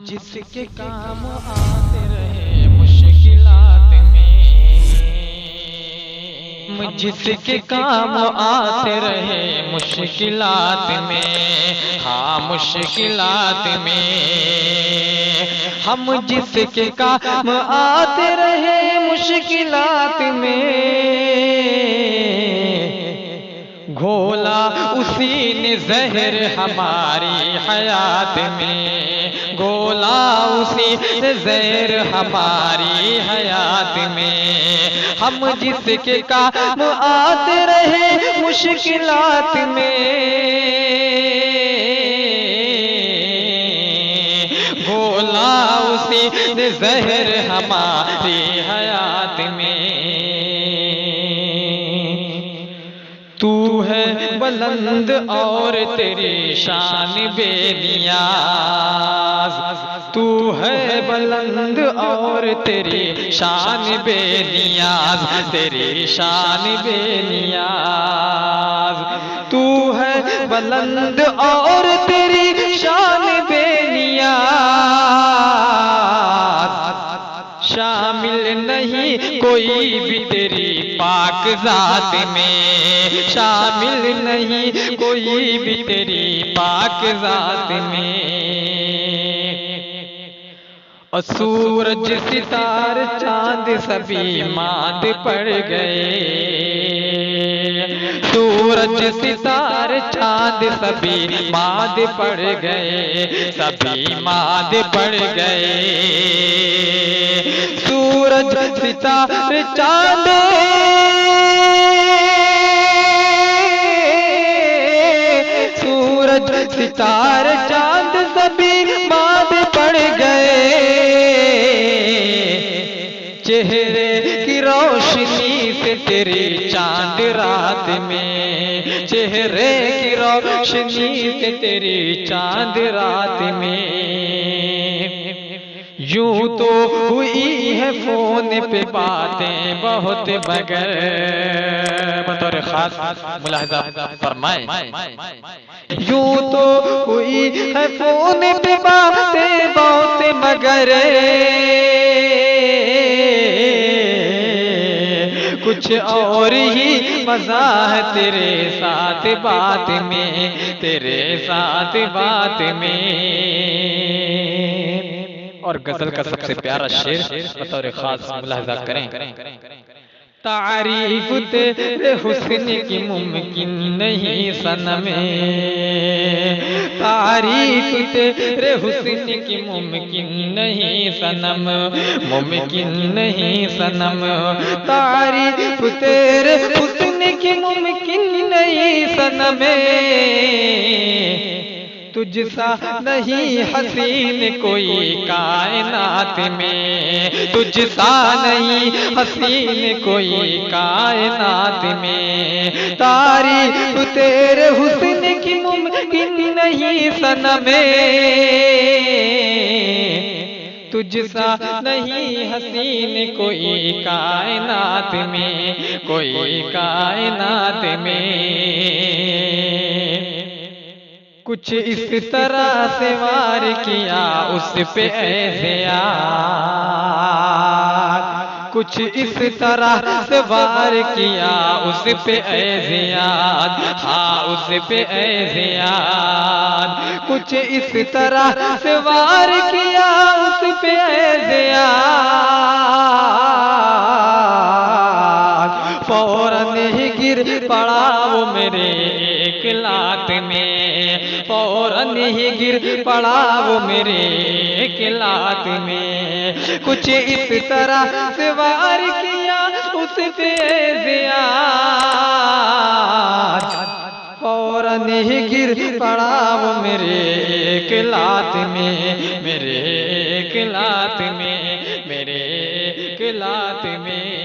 जिसके काम आते रहे मुश्किलात में, जिसके काम आते रहे मुश्किलात में, हाँ मुश्किलात में। हम जिसके काम आते रहे मुश्किलात में, घोला उसी ने जहर हमारी हयात में, घोला उसी ने जहर हमारी हयात में। हम जिसके काम आते रहे मुश्किलात में, घोला उसी ने जहर हमारी हयात में। तू है बुलंद और तेरी शान बेनियाज, तू है बुलंद और तेरी शान बेनियाज, तेरी शान बेनियाज। तू है बुलंद और तेरी शान बेनियाज, शामिल नहीं कोई भी तेरी पाक जात में, शामिल नहीं कोई भी तेरी पाक जात में। और सूरज सितार चांद सभी मांद पड़ गए, सूरज सितार चांद सभी मांद पड़ गए, सभी मांद पड़ गए। सूरज सितार चांद सूरज सितार चांद सभी मांद पड़ गए, चेहरे की रोशनी से तेरी चांद रात में, चेहरे की रोशनी से तेरी चांद रात में। यूं तो हुई है फोन पे बातें बहुत, मगर बतौर खास मुलाहिजा फरमाए, यूं तो हुई है फोन पे बातें बहुत, मगर कुछ और ही मजा है तेरे साथ बात में, तेरे साथ बात में। और गजल का सबसे प्यारा शेर बतौर खास मुलाहिजा करें। तारीफ तेरे हुस्न की मुमकिन नहीं सनम, तारीफ तेरे हुस्न की मुमकिन नहीं सनम, मुमकिन नहीं सनम। तारीफ तेरे हुस्न की मुमकिन नहीं सनम, तुझसा नहीं हसीन कोई कायनात में, तुझसा नहीं हसीन कोई कायनात में। तारीफ तेरे हुस्न की मुमकिन नहीं सनम, तुझसा नहीं हसीन कोई कायनात में, कोई कायनात में। कुछ इस तरह से वार किया उस पे ऐसे यार, कुछ इस तरह से वार किया उस पे ऐसे याद, हाँ उस पे ऐसे याद। कुछ इस तरह से वार किया उस पे ऐसे याद, फौरन ही गिर पड़ा वो मेरे एक लात में, फौरन ही गिर पड़ा वो मेरे एक लात में। कुछ इस तरह से वार किया उस पे ज़ियाद, फौरन ही गिर पड़ा वो मेरे एक लात में, मेरे एक लात में, मेरे एक लात में।